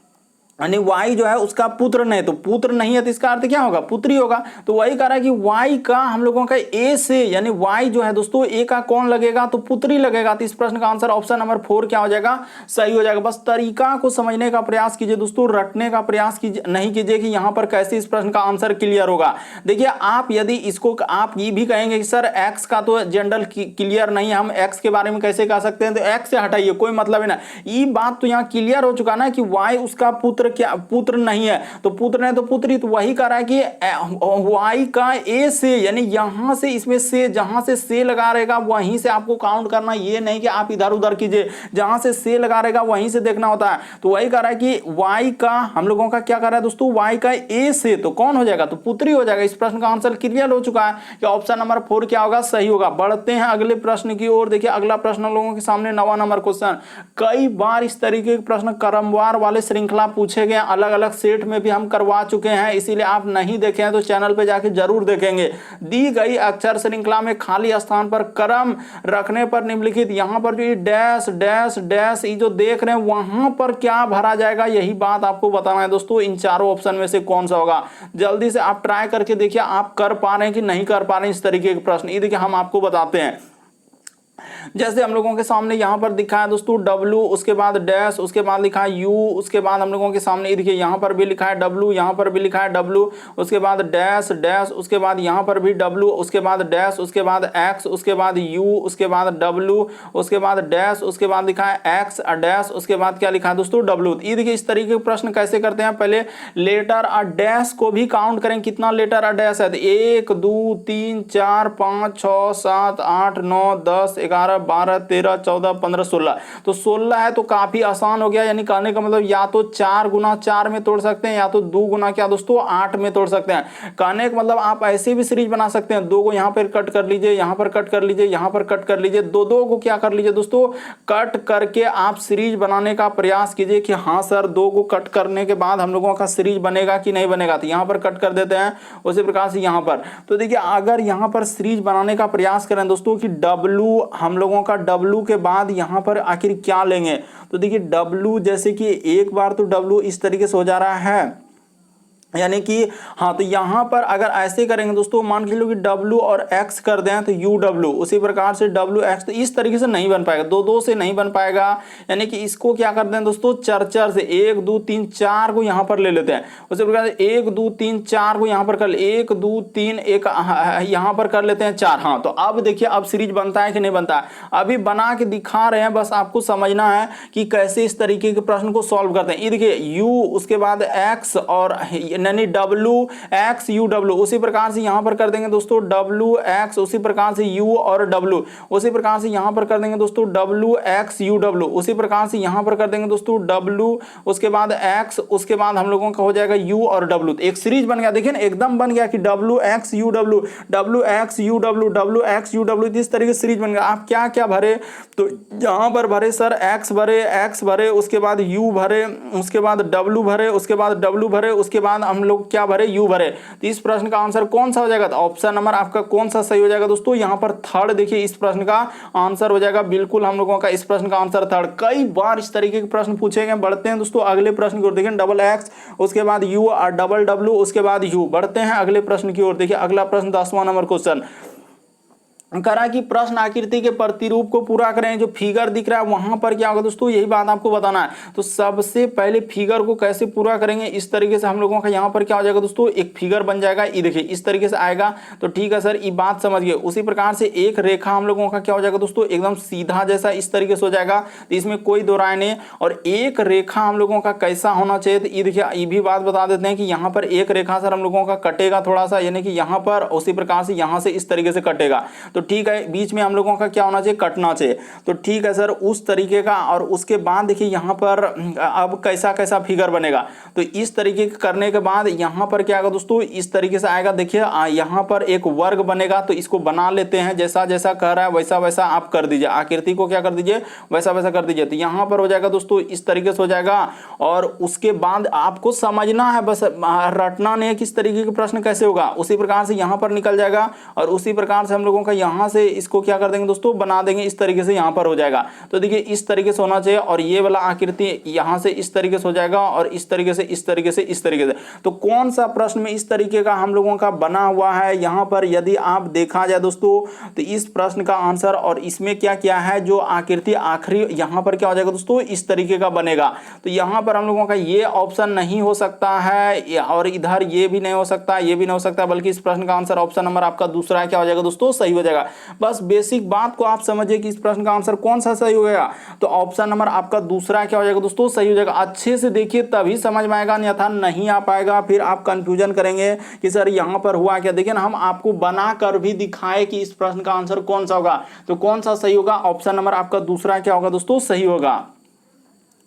यानी y जो है उसका पुत्र नहीं, तो पुत्र नहीं है तो इसका अर्थ क्या होगा पुत्री होगा। तो वही कह रहा है कि y का हम लोगों का a से, यानी y जो है दोस्तों a का कौन लगेगा तो पुत्री लगेगा। तो इस प्रश्न का आंसर ऑप्शन नंबर 4 क्या हो जाएगा सही हो जाएगा। बस तरीका को समझने का प्रयास कीजिए दोस्तों, रटने का प्रयास कीजिए नहीं कीजिए कि यहाँ पर कैसे इस प्रश्न का आंसर क्लियर होगा। देखिए आप यदि इसको आप ये भी कहेंगे कि सर x का तो जेंडर क्लियर नहीं है, हम x के बारे में कैसे कह सकते हैं, तो x से हटाइए कोई मतलब ही ना। ये बात तो यहाँ क्लियर हो चुका ना कि y उसका पुत्र क्या पुत्र नहीं है, तो पुत्र नहीं तो पुत्री। तो वही कह रहा है कि y का a से, यानी यहां से इसमें से, जहां से से लगा रहेगा वहीं से आपको काउंट करना, ये नहीं कि आप इधर उधर कीजिए, जहां से लगा रहेगा वहीं से देखना होता है। तो वही कह रहा है कि y का हम लोगों का क्या कर रहा है दोस्तों y का a से, तो कौन हो जाएगा तो पुत्री हो जाएगा। इस प्रश्न का आंसर क्लियर हो चुका है कि ऑप्शन नंबर 4 क्या होगा सही होगा। बढ़ते हैं अगले प्रश्न की ओर। देखिए अगला प्रश्न हम लोगों के सामने 9वां नंबर क्वेश्चन। कई बार इस तरीके के प्रश्न क्रमवार वाले श्रृंखला पूछे गए, अलग अलग सेट में भी हम करवा चुके हैं, इसीलिए आप नहीं देखे हैं तो चैनल पे जाके जरूर देखेंगे। दी गई अक्षर श्रृंखला में खाली स्थान पर क्रम रखने पर निम्नलिखित, यहाँ पर जो ये डैश डैश डैश ये जो देख रहे हैं वहां पर क्या भरा जाएगा, यही बात आपको बताना है दोस्तों। इन चारों ऑप्शन में से कौन सा होगा, जल्दी से आप ट्राई करके देखिए आप कर पा रहे हैं कि नहीं कर पा रहे हैं इस तरीके के प्रश्न। ये देखिए हम आपको बताते हैं। जैसे हम लोगों के सामने यहाँ पर दिखा है दोस्तों W, उसके बाद डैश, उसके बाद लिखा है U, उसके बाद हम लोगों के सामने ये देखिए यहाँ पर भी लिखा है W, यहाँ पर भी लिखा है W, उसके बाद डैश डैश, उसके बाद यहाँ पर भी W, उसके बाद डैश, उसके बाद X, उसके बाद U, उसके बाद W, उसके बाद डैश, उसके बाद लिखा है X डैश, उसके बाद क्या लिखा है दोस्तों W। ये देखिए इस तरीके के प्रश्न कैसे करते हैं, पहले लेटर और डैश को भी काउंट करें, कितना लेटर और डैश है, 1 2 3 4 5 6 7 8 9 10 11 12 13 14 15 16, तो 16 है तो काफी आसान हो गया। यानी कहने का मतलब या तो 4 गुना 4 में तोड़ सकते हैं या तो 2 गुना क्या दोस्तों 8 में तोड़ सकते हैं। कहने का मतलब आप ऐसे भी सीरीज बना सकते हैं, 2 को यहाँ पर कट कर लीजिए, यहाँ पर कट कर लीजिए, यहाँ पर कट कर लीजिए, दो को क्या कर लीजिए दोस्तों कट करके आप सीरीज बनाने का प्रयास कीजिए कि हाँ सर 2 को कट करने के बाद हम लोगों का सीरीज बनेगा कि नहीं बनेगा, तो यहाँ पर कट कर देते हैं। उसी प्रकार से यहाँ पर तो देखिए अगर यहाँ पर सीरीज बनाने का प्रयास करें दोस्तों कि W, हम लोगों का W के बाद यहाँ पर आखिर क्या लेंगे, तो देखिए W जैसे कि एक बार तो W इस तरीके से हो जा रहा है, यानी कि हाँ तो यहाँ पर अगर ऐसे करेंगे दोस्तों, मान के लो कि W और X कर दें तो UW, उसी प्रकार से WX, तो इस तरीके से नहीं बन पाएगा, दो से नहीं बन पाएगा। यानी कि इसको क्या करते हैं दोस्तों चर से 1 2 3 4 को यहाँ पर ले लेते हैं, उसी प्रकार से 1 2 3 4 को यहाँ पर कर 1 2 3 1 यहाँ पर कर लेते हैं 4। हाँ तो अब देखिए अब सीरीज बनता है कि नहीं बनता है, अभी बना के दिखा रहे हैं, बस आपको समझना है कि कैसे इस तरीके के प्रश्न को सॉल्व करते हैं। ये देखिए U, उसके बाद X और यानी WX UW, उसी प्रकार से यहां पर कर देंगे दोस्तों WX, उसी प्रकार से U और W, उसी प्रकार से यहां पर कर देंगे दोस्तों WX UW, उसी प्रकार से यहां पर कर देंगे दोस्तों W, उसके बाद X, उसके बाद हम लोगों का हो जाएगा U और W। तो एक सीरीज बन गया, देखिए एकदम बन गया कि WX UW WX UW WX UW, इस तरीके से सीरीज बन गया। आप क्या क्या भरे, तो यहां पर भरे सर X भरे, उसके बाद U भरे, उसके बाद W भरे, उसके बाद W भरे, उसके बाद हम लोग क्या भरे U भरे। तो इस प्रश्न का आंसर कौन सा हो जाएगा, तो ऑप्शन नंबर आपका कौन सा सही हो जाएगा दोस्तों, यहाँ पर थर्ड देखिए इस प्रश्न का आंसर हो जाएगा, बिल्कुल हम लोगों का इस प्रश्न का आंसर थर्ड। कई बार इस तरीके के प्रश्न पूछे गए। बढ़ते हैं दोस्तों अगले प्रश्न की ओर, देखिए XX, उसके बाद U और W, उसके बाद U। बढ़ते हैं अगले प्रश्न की ओर, देखिए अगला प्रश्न 10वां नंबर क्वेश्चन करा कि प्रश्न आकृति के प्रतिरूप को पूरा करें। जो फिगर दिख रहा है वहां पर क्या होगा दोस्तों, यही बात आपको बताना है। तो सबसे पहले फिगर को कैसे पूरा करेंगे, इस तरीके से हम लोगों का यहाँ पर क्या हो जाएगा दोस्तों, एक फिगर बन जाएगा। ये देखिए इस तरीके से आएगा, तो ठीक है सर ये बात समझ गए। उसी प्रकार से एक रेखा हम लोगों का क्या हो जाएगा दोस्तों, एकदम सीधा जैसा इस तरीके से हो जाएगा, तो इसमें कोई दो राय नहीं। और एक रेखा हम लोगों का कैसा होना चाहिए, तो ये देखिए ये भी बात बता देते हैं कि यहाँ पर एक रेखा सर हम लोगों का कटेगा थोड़ा सा, यानी कि यहाँ पर, उसी प्रकार से यहाँ से इस तरीके से कटेगा। तो ठीक है, बीच में हम लोगों का क्या होना चाहिए, कटना चाहिए। तो ठीक है सर उस तरीके का। और उसके बाद देखिए यहाँ पर अब कैसा कैसा फिगर बनेगा, तो इस तरीके करने के बाद यहाँ पर क्या आएगा दोस्तों, इस तरीके से आएगा। देखिए यहाँ पर एक वर्ग बनेगा, तो इसको बना लेते हैं, जैसा जैसा कह रहा है वैसा वैसा आप कर दीजिए, आकृति को क्या कर दीजिए, वैसा वैसा कर दीजिए। तो यहाँ पर हो जाएगा दोस्तों इस तरीके से हो जाएगा। और उसके बाद आपको समझना है, बस रटना नहीं है किस तरीके के प्रश्न कैसे होगा। उसी प्रकार से यहाँ पर निकल जाएगा, और उसी प्रकार से हम लोगों का यहाँ से इसको क्या कर देंगे दोस्तों, बना देंगे, इस तरीके से यहाँ पर हो जाएगा। तो देखिए इस तरीके से होना चाहिए, और ये वाला आकृति यहाँ से इस तरीके से हो जाएगा, और इस तरीके से इस तरीके से इस तरीके से। तो कौन सा प्रश्न में इस तरीके का हम लोगों का बना हुआ है, यहाँ पर यदि आप देखा जाए दोस्तों, तो इस प्रश्न का आंसर और इसमें क्या क्या है, जो आकृति आखिरी यहाँ पर क्या हो जाएगा दोस्तों, इस तरीके का बनेगा। तो यहाँ पर हम लोगों का ये ऑप्शन नहीं हो सकता है, और इधर ये भी नहीं हो सकता, ये भी नहीं हो सकता, बल्कि इस प्रश्न का आंसर ऑप्शन नंबर आपका दूसरा क्या हो जाएगा दोस्तों, सही हो जाएगा। बस बेसिक बात को आप समझिए कि इस प्रश्न का आंसर कौन सा सही हो गया, तो ऑप्शन नंबर आपका दूसरा क्या हो जाएगा दोस्तों, सही हो जाएगा। अच्छे से देखिए तभी समझ में आएगा, अन्यथा नहीं आ पाएगा, फिर आप कंफ्यूजन करेंगे कि सर यहाँ पर हुआ क्या। देखिए हम आपको बना कर भी दिखाए कि इस प्रश्न का आंसर कौन सा होगा, तो कौन सा सही होगा, ऑप्शन नंबर आपका दूसरा क्या होगा दोस्तों, सही होगा।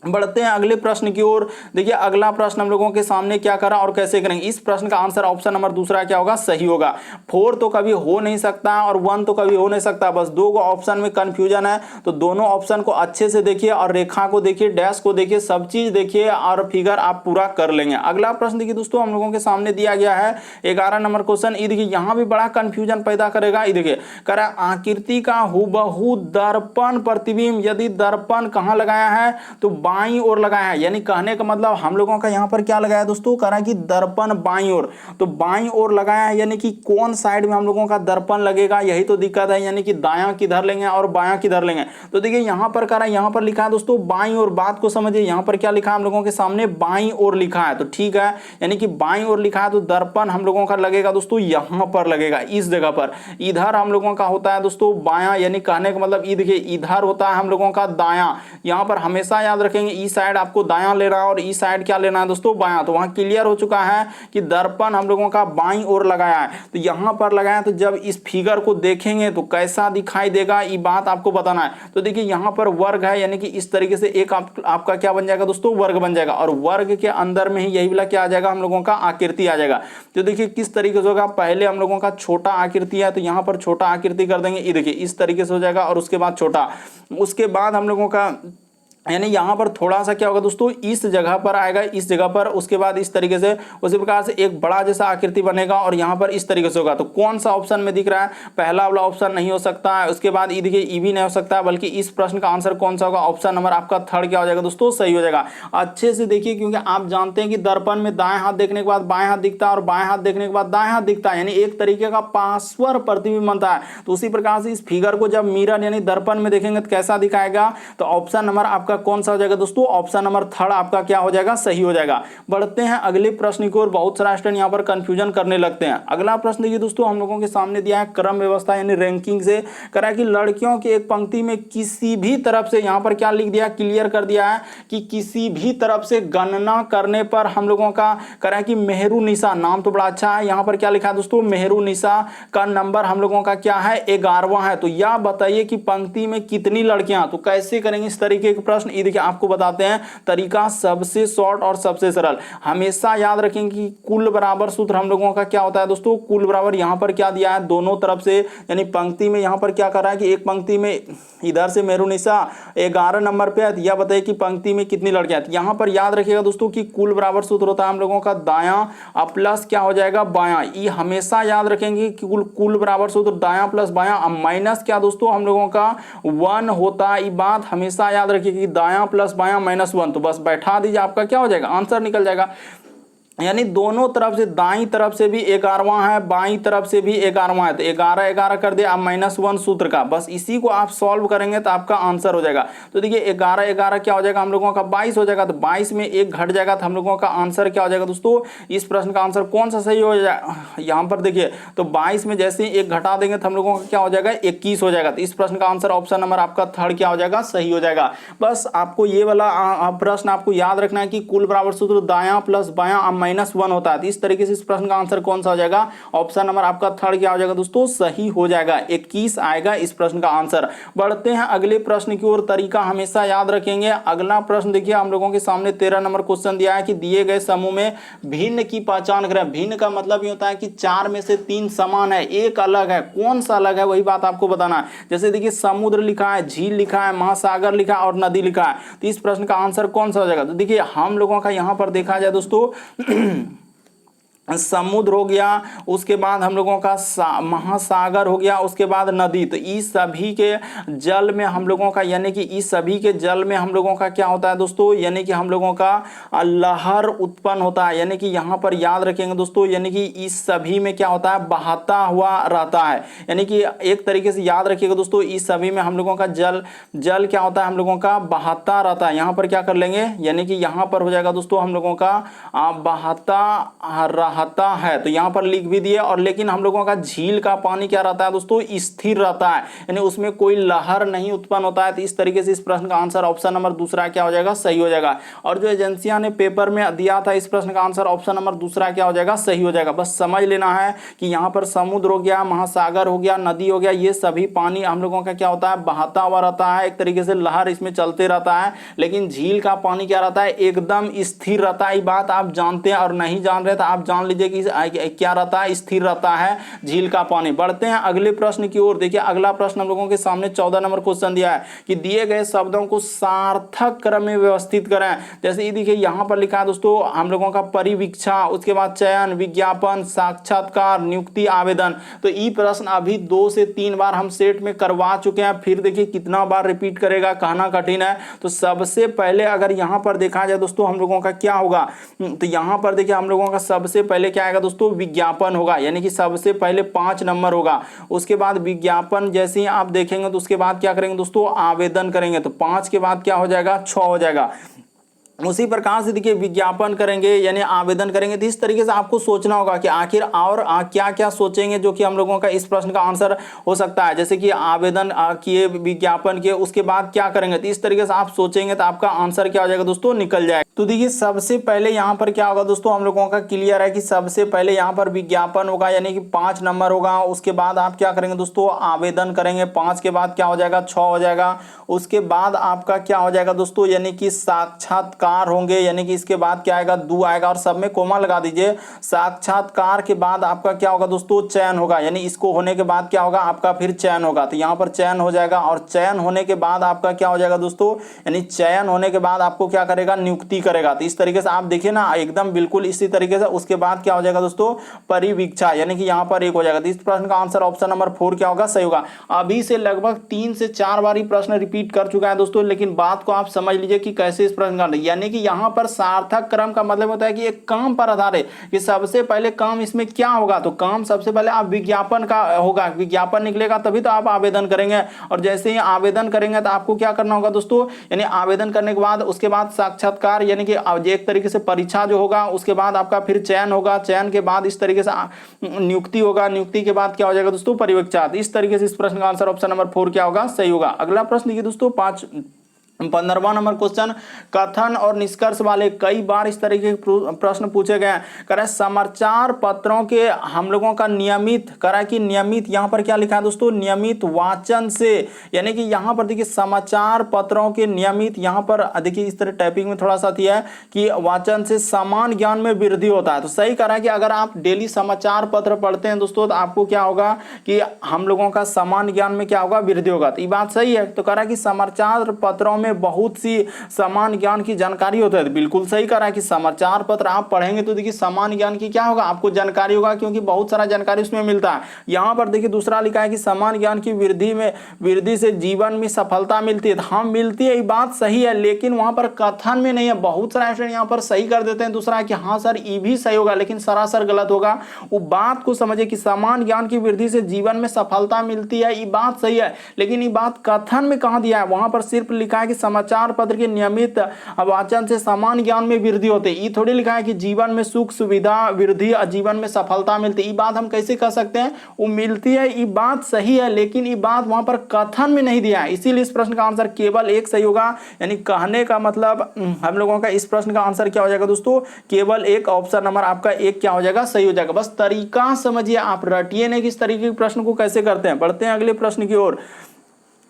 बढ़ते हैं अगले प्रश्न की ओर। देखिए अगला प्रश्न हम लोगों के सामने क्या करा और कैसे करेंगे। इस प्रश्न का आंसर ऑप्शन नंबर दूसरा क्या होगा, सही होगा। 4 तो कभी हो नहीं सकता और 1 तो कभी हो नहीं सकता, बस 2 को ऑप्शन में कंफ्यूजन है। तो दोनों ऑप्शन को अच्छे से देखिए, और रेखा को देखिए, डैश को देखिए, सब चीज देखिए, और फिगर आप पूरा कर लेंगे। अगला प्रश्न देखिए दोस्तों हम लोगों के सामने दिया गया है 11 नंबर क्वेश्चन। ये देखिए यहाँ भी बड़ा कंफ्यूजन पैदा करेगा। ये देखिए कह रहा है आकृति का हुबहू दर्पण प्रतिबिंब, यदि दर्पण कहाँ लगाया है, तो बाईं ओर लगाया है, यानी कहने का मतलब हम लोगों का यहाँ पर क्या लगाया दोस्तों, कह रहा है कि दर्पण बाईं ओर, तो बाईं ओर लगाया है, यानी कि कौन साइड में हम लोगों का दर्पण लगेगा, यही तो दिक्कत है, यानी कि दायां किधर लेंगे और बायां किधर लेंगे। तो देखिए यहाँ पर कह रहा है, यहाँ पर लिखा है दोस्तों बाईं ओर, बात को समझिए, यहाँ पर क्या लिखा है हम लोगों के सामने, बाईं ओर लिखा है, तो ठीक है, यानी कि बाईं ओर लिखा है तो दर्पण हम लोगों का लगेगा दोस्तों यहाँ पर लगेगा, इस जगह पर। इधर हम लोगों का होता है दोस्तों बायां, यानी कहने का मतलब ये देखिए इधर होता है हम लोगों का दायां, यहाँ पर हमेशा याद रखेंगे इस साइड आपको दायां लेना है और इस साइड क्या लेना है दोस्तों, बायां। तो वहां क्लियर हो चुका है कि दर्पण हम लोगों का बाईं ओर लगाया है, तो यहां पर लगाया, तो जब इस फिगर को देखेंगे तो कैसा दिखाई देगा ये बात आपको बताना है। तो देखिए यहां पर वर्ग है, यानी कि इस तरीके से एक आपका क्या बन जाएगा दोस्तों, वर्ग बन जाएगा, और वर्ग के अंदर में ही यही वाला क्या आ जाएगा हम लोगों का आकृति आ जाएगा। तो देखिए किस तरीके से होगा, पहले हम लोगों का छोटा आकृति है, तो यहां पर छोटा आकृति कर देंगे, ये देखिए इस तरीके से हो जाएगा, और उसके बाद छोटा, उसके बाद हम लोगों का यानी यहाँ पर थोड़ा सा क्या होगा दोस्तों, इस जगह पर आएगा, इस जगह पर, उसके बाद इस तरीके से, उसी प्रकार से एक बड़ा जैसा आकृति बनेगा और यहाँ पर इस तरीके से होगा। तो कौन सा ऑप्शन में दिख रहा है, पहला वाला ऑप्शन नहीं हो सकता है, उसके बाद ये देखिए ई भी नहीं हो सकता है, बल्कि इस प्रश्न का आंसर कौन सा होगा, ऑप्शन नंबर आपका थर्ड क्या हो जाएगा दोस्तों, सही हो जाएगा। अच्छे से देखिए, क्योंकि आप जानते हैं कि दर्पण में दाएं हाथ देखने के बाद बाएं हाथ दिखता है और बाएं हाथ देखने के बाद दाएं हाथ दिखता है, यानी एक तरीके का पार्श्व प्रतिबिंब बनता है। तो उसी प्रकार से इस फिगर को जब मिरर यानी दर्पण में देखेंगे तो कैसा दिखाएगा, तो ऑप्शन नंबर आपका कौन सा हो जाएगा दोस्तों, ऑप्शन नंबर थर्ड आपका क्या हो जाएगा, सही हो जाएगा। बढ़ते हैं अगले प्रश्न की ओर, बहुत सारा स्टूडेंट यहां पर कंफ्यूजन करने लगते हैं। अगला प्रश्न देखिए दोस्तों, हम लोगों के सामने दिया है क्रम व्यवस्था यानी रैंकिंग से, करा कि लड़कियों की एक पंक्ति में किसी भी तरफ से, यहां पर क्या लिख दिया, क्लियर कर दिया है कि किसी भी तरफ से गणना करने पर हम लोगों का करा कि मेहरुनिसा, नाम तो बड़ा अच्छा है, यहां पर क्या लिखा है दोस्तों, मेहरुनिसा का नंबर हम लोगों का क्या है, 11वां है। तो यह बताइए कि पंक्ति में कितनी लड़कियां, तो कैसे करेंगे इस तरीके के प्रश्न, ये देखिए आपको बताते हैं तरीका, सबसे शॉर्ट और सबसे सरल। हमेशा याद रखेंगे कि कुल बराबर सूत्र हम लोगों का क्या होता है दोस्तों, कुल बराबर, यहां पर क्या दिया है दोनों तरफ से, यानी पंक्ति में यहां पर क्या कर रहा है कि एक पंक्ति में इधर से मेहरुनिसा 11 नंबर पे है, यह बताइए कि पंक्ति में कितनी लड़कियां। यहां पर याद रखिएगा दोस्तों कि कुल बराबर सूत्र होता है हम लोगों का दायां प्लस क्या हो जाएगा बायां, ये हमेशा याद रखेंगे कि कुल बराबर सूत्र दायां प्लस बायां, माइनस क्या दोस्तों हम लोगों का 1 होता है, ये बात हमेशा याद रखिए कि दायां प्लस बायां -1, तो बस बैठा दीजिए, आपका क्या हो जाएगा, आंसर निकल जाएगा। यानी दोनों तरफ से, दाईं तरफ से भी 11वां है, बाईं तरफ से भी 11वां है, तो 11 कर दिया, अब -1 सूत्र का, बस इसी को आप सॉल्व करेंगे तो आपका आंसर हो जाएगा। तो देखिए 11 क्या हो जाएगा हम लोगों का 22 हो जाएगा, तो 22 में 1 घट जाएगा, तो हम लोगों का आंसर क्या हो जाएगा दोस्तों, इस प्रश्न का आंसर कौन सा सही हो जाएगा, यहाँ पर देखिए, तो 22 में जैसे ही 1 घटा देंगे तो हम लोगों का क्या हो जाएगा, 21 हो जाएगा। तो इस प्रश्न का आंसर ऑप्शन नंबर आपका थर्ड क्या हो जाएगा, सही हो जाएगा। बस आपको ये वाला प्रश्न आपको याद रखना है कि कुल बराबर सूत्र दायां प्लस बायां -1 होता है, इस तरीके से इस प्रश्न का आंसर कौन सा हो जाएगा, ऑप्शन नंबर आपका थर्ड क्या हो जाएगा दोस्तों, सही हो जाएगा, 21 आएगा इस प्रश्न का आंसर। बढ़ते हैं अगले प्रश्न की ओर, तरीका हमेशा याद रखेंगे। अगला प्रश्न देखिए हम लोगों के सामने 13 नंबर क्वेश्चन दिया है कि दिए गए समूह में भिन्न की पहचान करें। भिन्न का मतलब ये होता है कि 4 में से 3 समान है, एक अलग है, कौन सा अलग है वही बात आपको बताना है। जैसे देखिए समुद्र लिखा है, झील लिखा है, महासागर लिखा है और नदी लिखा है, तो इस प्रश्न का आंसर कौन सा हो जाएगा। तो देखिए हम लोगों का यहां पर देखा जाए दोस्तों समुद्र हो गया, उसके बाद हम लोगों का महासागर हो गया, उसके बाद नदी, तो इस सभी के जल में हम लोगों का, यानी कि इस सभी के जल में हम लोगों का क्या होता है दोस्तों, यानी कि हम लोगों का लहर उत्पन्न होता है, यानी कि यहाँ पर याद रखेंगे दोस्तों, यानी कि इस सभी में क्या होता है, बहता हुआ रहता है, यानी कि एक तरीके से याद रखिएगा दोस्तों, इस सभी में हम लोगों का जल क्या होता है, हम लोगों का बहता रहता है। यहाँ पर क्या कर लेंगे, यानी कि यहाँ पर हो जाएगा दोस्तों हम लोगों का बहता रहता है, तो यहां पर लिख भी दिए। और लेकिन हम लोगों का झील का पानी क्या रहता है दोस्तों, स्थिर रहता है, यानी उसमें कोई लहर नहीं उत्पन्न होता है। तो इस तरीके से इस प्रश्न का आंसर ऑप्शन नंबर दूसरा क्या हो जाएगा, सही हो जाएगा। और जो एजेंसियां ने पेपर में दिया था इस प्रश्न का आंसर ऑप्शन नंबर दूसरा क्या हो जाएगा, सही हो जाएगा। बस समझ लेना है कि यहाँ पर समुद्र हो गया, महासागर हो गया, नदी हो गया, ये सभी पानी हम लोगों का क्या होता है, बहता हुआ रहता है, एक तरीके से लहर इसमें चलते रहता है। लेकिन झील का पानी क्या रहता है, एकदम स्थिर रहता है। ये बात आप जानते हैं और नहीं जान रहे तो आप जान मान लीजिए कि क्या रहता है, स्थिर रहता है झील का पानी। बढ़ते हैं अगले प्रश्न की ओर। देखिए अगला प्रश्न हम लोगों के सामने 14 नंबर क्वेश्चन दिया है कि दिए गए शब्दों को सार्थक क्रम में व्यवस्थित करें। जैसे ये देखिए यहाँ पर लिखा है दोस्तों हम लोगों का परिवीक्षा, उसके बाद चयन, विज्ञापन, साक्षात्कार, नियुक्ति, आवेदन। तो ये प्रश्न अभी 2 से 3 बार हम सेट में करवा चुके हैं, फिर देखिए कितना बार रिपीट करेगा कहना कठिन है। तो सबसे पहले अगर यहाँ पर देखा जाए दोस्तों हम लोगों का क्या होगा, तो यहाँ पर देखिए हम लोगों का सबसे पहले क्या आएगा दोस्तों, विज्ञापन होगा, यानी कि सबसे पहले 5 नंबर होगा। उसके बाद विज्ञापन जैसे ही आप देखेंगे तो उसके बाद क्या करेंगे दोस्तों, आवेदन करेंगे, तो 5 के बाद क्या हो जाएगा, 6 हो जाएगा। उसी प्रकार से देखिए विज्ञापन करेंगे यानी आवेदन करेंगे। तो इस तरीके से आपको सोचना होगा कि आखिर और क्या क्या सोचेंगे जो कि हम लोगों का इस प्रश्न का आंसर हो सकता है। जैसे कि आवेदन किए, विज्ञापन किए, उसके बाद क्या करेंगे, तो इस तरीके से आप सोचेंगे तो आपका आंसर क्या हो जाएगा दोस्तों, निकल जाएगा। तो देखिए सबसे पहले यहाँ पर क्या होगा दोस्तों, हम लोगों का क्लियर है कि सबसे पहले यहाँ पर विज्ञापन होगा यानी कि 5 नंबर होगा। उसके बाद आप क्या करेंगे दोस्तों, आवेदन करेंगे, 5 के बाद क्या हो जाएगा, 6 हो जाएगा। उसके बाद आपका क्या हो जाएगा दोस्तों, यानी कि साक्षात्कार होंगे, यानी कि इसके बाद क्या आएगा, दू आएगा और सब में कोमा लगा दीजिए। साक्षात्कार के बाद आपका क्या होगा दोस्तों, चयन होगा, यानी इसको होने के बाद क्या होगा, आपका फिर चयन होगा। तो यहाँ पर चयन हो जाएगा और चयन होने के बाद आपका क्या हो जाएगा दोस्तों, यानी चयन होने के बाद आपको क्या करेगा, नियुक्ति करेगा। तो इस तरीके से आप देखिए ना एकदम बिल्कुल इसी तरीके से। उसके बाद क्या हो जाएगा दोस्तों, परिवीक्षा, यानी कि यहाँ पर 1 हो जाएगा। तो इस प्रश्न का आंसर ऑप्शन नंबर 4 क्या होगा, सही होगा। अभी से लगभग 3 से 4 बार प्रश्न रिपीट कर चुका है दोस्तों, लेकिन बात को आप समझ लीजिए कि कैसे इस प्रश्न का, यानी कि यहाँ पर सार्थक क्रम का मतलब होता है कि एक काम पर आधारित कि सबसे पहले काम इसमें क्या होगा, तो काम सबसे पहले आप विज्ञापन का होगा, विज्ञापन निकलेगा तभी तो आप आवेदन करेंगे। और जैसे ही आवेदन करेंगे तो आपको क्या करना होगा दोस्तों, यानी आवेदन करने के बाद उसके बाद साक्षात्कार यानी कि एक तरीके से परीक्षा जो होगा, उसके बाद आपका फिर चयन होगा, चयन के बाद इस तरीके से नियुक्ति होगा, नियुक्ति के बाद क्या हो जाएगा दोस्तों, परिवीक्षा। इस तरीके से इस प्रश्न का आंसर ऑप्शन नंबर 4 क्या होगा, सही होगा। अगला प्रश्न देखिए दोस्तों 15वां नंबर क्वेश्चन, कथन और निष्कर्ष वाले कई बार इस तरीके के प्रश्न पूछे गए हैं। करें समाचार पत्रों के हम लोगों का नियमित, करें कि नियमित, यहाँ पर क्या लिखा है दोस्तों, नियमित वाचन से, यानी कि यहाँ पर देखिए समाचार पत्रों के नियमित, यहाँ पर देखिए इस तरह टाइपिंग में थोड़ा सा दिया है कि वाचन से समान ज्ञान में वृद्धि होता है। तो सही करा कि अगर आप डेली समाचार पत्र पढ़ते हैं दोस्तों तो आपको क्या होगा कि हम लोगों का समान ज्ञान में क्या होगा, वृद्धि होगा। तो ये बात सही है। तो करा कि समाचार पत्रों में बहुत सी समान ज्ञान की जानकारी होता है, बिल्कुल सही करा कि समाचार पत्र आप पढ़ेंगे तो देखिए समान ज्ञान की क्या होगा, आपको जानकारी होगा, क्योंकि बहुत सारा जानकारी उसमें मिलता है। यहां पर देखिए दूसरा लिखा है कि समान ज्ञान की वृद्धि से जीवन में सफलता मिलती है। हाँ मिलती है, ये बात सही है, लेकिन वहां पर कथन में नहीं है। बहुत सारे स्टूडेंट यहां पर सही कर देते हैं दूसरा कि हाँ सर ये भी सही होगा, लेकिन सरासर गलत होगा। वो बात को समझे कि समान ज्ञान की वृद्धि से जीवन में सफलता मिलती है, ये बात सही है, लेकिन ये बात कथन में कहां दिया है, वहां पर सिर्फ लिखा है कि समाचार पत्र के नियमित वाचन से समान ज्ञान में वृद्धि होती है। ये थोड़ी लिखा है कि जीवन में सुख सुविधा वृद्धि और जीवन में सफलता मिलती है। ये बात हम कैसे कह सकते हैं, वो मिलती है, ये बात सही है, लेकिन ये बात वहां पर कथन में नहीं दिया है। इसीलिए इस प्रश्न का आंसर केवल 1 सही होगा। यानी कहने का मतलब हम लोगों का इस प्रश्न का आंसर क्या हो जाएगा दोस्तों, केवल 1, ऑप्शन नंबर आपका 1 क्या हो जाएगा, सही हो जाएगा। बस तरीका समझिए, आप रटिए नहीं किस तरीके के प्रश्न को कैसे करते हैं। बढ़ते हैं अगले प्रश्न की ओर।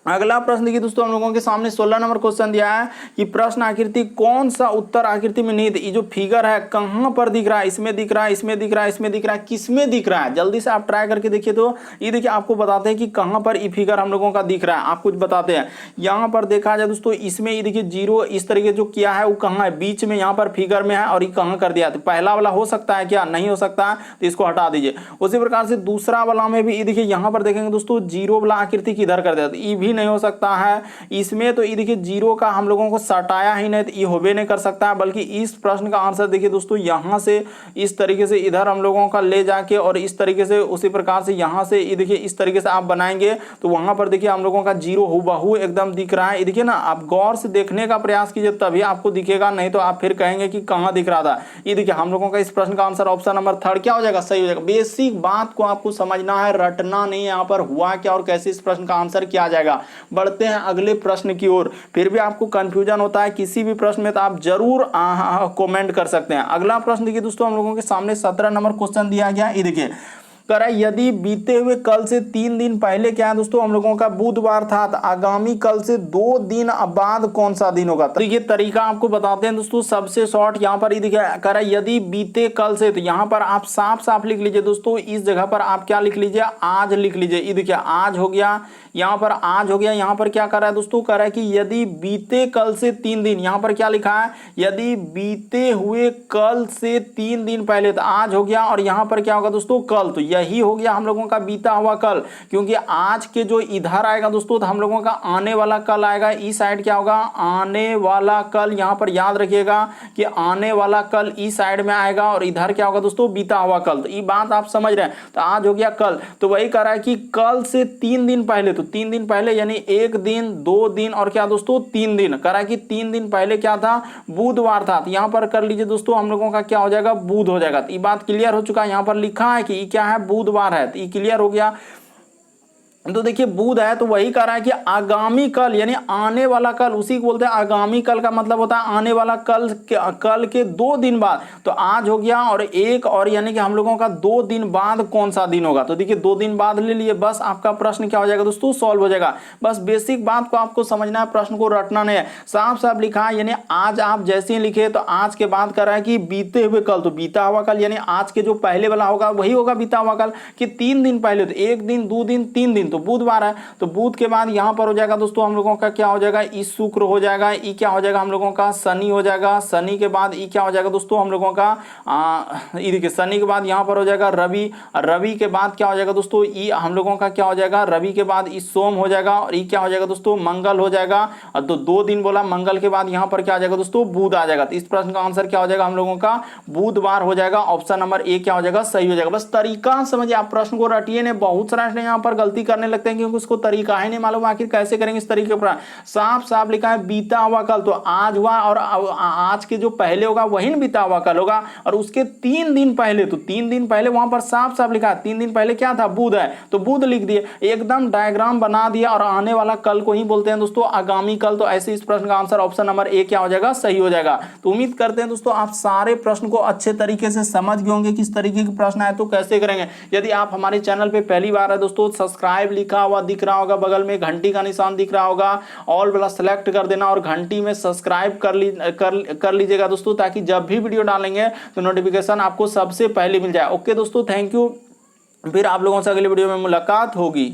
अगला प्रश्न देखिए दोस्तों हम लोगों के सामने 16 नंबर क्वेश्चन दिया है कि प्रश्न आकृति कौन सा उत्तर आकृति में निहित, ये जो फिगर है कहां पर दिख रहा है, इसमें दिख रहा है, इसमें दिख रहा है, इसमें दिख रहा है, किसमें दिख रहा है, जल्दी से आप ट्राई करके देखिए। तो ये देखिए आपको बताते हैं कि कहां पर ये फिगर हम लोगों का दिख रहा है, आप कुछ बताते हैं। यहां पर देखा जाए दोस्तों इसमें ये देखिए 0 इस तरीके जो किया है वो कहां है, बीच में यहाँ पर फिगर में है, और ये कहां कर दिया। तो पहला वाला हो सकता है क्या, नहीं हो सकता है, तो इसको हटा दीजिए। उसी प्रकार से दूसरा वाला में भी ये देखिए यहाँ पर देखेंगे दोस्तों 0 वाला आकृति किधर कर दिया, तो ये भी नहीं हो सकता है। इसमें तो ये देखिए 0 का हम लोगों को सटाया ही नहीं, तो ये होबे नहीं कर सकता है। बल्कि इस प्रश्न का आंसर देखिए दोस्तों यहां से इस तरीके से इधर हम लोगों का ले जाके और इस तरीके से उसी प्रकार से यहां से ये देखिए इस तरीके से आप बनाएंगे तो वहां पर देखिए हम लोगों का 0 हूबहू एकदम दिख रहा है। ये देखिए ना, आप गौर से देखने का प्रयास कीजिए तभी आपको दिखेगा, नहीं तो आप फिर कहेंगे कि कहां दिख रहा था। ये देखिए हम लोगों का इस प्रश्न का आंसर ऑप्शन नंबर 3 क्या हो जाएगा, सही हो जाएगा। बेसिक बात को आपको समझना है, रटना नहीं, यहाँ पर हुआ क्या और कैसे इस प्रश्न का आंसर किया जाएगा। बढ़ते हैं अगले प्रश्न की ओर। फिर भी आपको कंफ्यूजन होता है किसी भी प्रश्न में तो आप जरूर कमेंट कर सकते हैं। अगला प्रश्न देखिए दोस्तों हम लोगों के सामने 17 नंबर क्वेश्चन दिया गया। ये देखिए कह रहा है यदि बीते हुए कल से 3 दिन पहले क्या है दोस्तों हम लोगों का बुधवार था, तो आगामी कल से 2 दिन बाद कौन सा दिन होगा। तो ये तरीका आपको बताते हैं दोस्तों सबसे शॉर्ट। यहाँ पर देखिए कह रहा है यदि बीते कल से, तो यहाँ पर आप साफ साफ लिख लीजिए दोस्तों, इस जगह पर आप क्या लिख लीजिए, आज लिख लीजिए। ये देखिए आज हो गया, यहाँ पर आज हो गया। यहाँ पर क्या कर रहा है दोस्तों, कह रहा है कि यदि बीते कल से 3 दिन, यहाँ पर क्या लिखा है, यदि बीते हुए कल से 3 दिन पहले, तो आज हो गया और यहाँ पर क्या होगा दोस्तों कल। तो यही हो गया हम लोगों का बीता हुआ कल, क्योंकि आज के जो इधर आएगा दोस्तों तो हम लोगों का आने वाला कल आएगा। इस साइड क्या होगा, आने वाला कल। यहाँ पर याद रखिएगा कि आने वाला कल इस साइड में आएगा और इधर क्या होगा दोस्तों बीता हुआ कल। तो ये बात आप समझ रहे हैं। तो आज हो गया कल, तो वही कह रहा है कि कल से 3 दिन पहले, तो 3 दिन पहले यानी 1 दिन 2 दिन और क्या दोस्तों 3 दिन। कह रहा है कि 3 दिन पहले क्या था, बुधवार था। तो यहाँ पर कर लीजिए दोस्तों हम लोगों का क्या हो जाएगा, बुध हो जाएगा। तो ये बात क्लियर हो चुका है। यहाँ पर लिखा है कि ये क्या है, बुधवार है। तो ये क्लियर हो गया। तो देखिए बुध है, तो वही कह रहा है कि आगामी कल यानी आने वाला कल, उसी को बोलते हैं आगामी कल का मतलब होता है आने वाला कल के 2 दिन बाद। तो आज हो गया और एक और यानी कि हम लोगों का 2 दिन बाद कौन सा दिन होगा। तो देखिए 2 दिन बाद ले लिए, बस आपका प्रश्न क्या हो जाएगा दोस्तों, सॉल्व हो जाएगा। बस बेसिक बात को आपको समझना है, प्रश्न को रटना नहीं है। साफ साफ लिखा है, यानी आज आप जैसे ही लिखे तो आज के बाद कर रहा है कि बीते हुए कल, तो बीता हुआ कल यानी आज के जो पहले वाला होगा वही होगा बीता हुआ कल। कि 3 दिन पहले, तो 1 दिन 2 दिन 3 दिन, तो बुधवार है। तो बुध के बाद यहां पर हो जाएगा दोस्तों हम लोगों का क्या हो जाएगा, ई शुक्र हो जाएगा। ई क्या हो जाएगा हम लोगों का, शनि हो जाएगा। शनि के बाद ई क्या हो जाएगा दोस्तों हम लोगों का, ई देखिए शनि के बाद यहां पर हो जाएगा रवि। रवि के बाद क्या हो जाएगा दोस्तों, ई हम लोगों का क्या हो जाएगा, रवि के बाद ई सोम हो जाएगा। और ई क्या हो जाएगा दोस्तों, मंगल हो जाएगा। और तो 2 दिन बोला, मंगल के बाद यहां पर क्या आ जाएगा दोस्तों, बुध आ जाएगा। तो इस प्रश्न का आंसर क्या हो जाएगा हम लोगों का, बुधवार हो जाएगा। ऑप्शन नंबर ए क्या हो जाएगा, सही हो जाएगा। बस तरीका समझिए, आप प्रश्न को रटिए ने। बहुत सारे यहाँ पर गलती करने लगते हैं क्योंकि उसको तरीका ही नहीं मालूम, आखिर कैसे करेंगे इस तरीके पर। साफ साफ लिखा है बीता हुआ कल, तो आज हुआ और आज के जो पहले होगा वही ना बीता हुआ कल होगा। और उसके 3 दिन पहले, तो 3 दिन पहले वहां पर साफ साफ लिखा है 3 दिन पहले क्या था, बुध है। तो बुध लिख दिए, एकदम डायग्राम बना दिया। और आने वाला कल को ही बोलते हैं दोस्तों आगामी कल। तो ऐसे इस प्रश्न का आंसर ऑप्शन नंबर ए क्या हो जाएगा, सही हो जाएगा। तो उम्मीद करते हैं दोस्तों आप सारे प्रश्न को अच्छे तरीके से समझ गए होंगे किस तरीके के प्रश्न आए तो कैसे करेंगे। यदि आप हमारे चैनल पे पहली बार है दोस्तों, सब्सक्राइब लिखा हुआ दिख रहा होगा, बगल में घंटी का निशान दिख रहा होगा, ऑल वाला सेलेक्ट कर देना और घंटी में सब्सक्राइब कर लीजिएगा दोस्तों, ताकि जब भी वीडियो डालेंगे तो नोटिफिकेशन आपको सबसे पहले मिल जाए। ओके दोस्तों, थैंक यू। फिर आप लोगों से अगले वीडियो में मुलाकात होगी।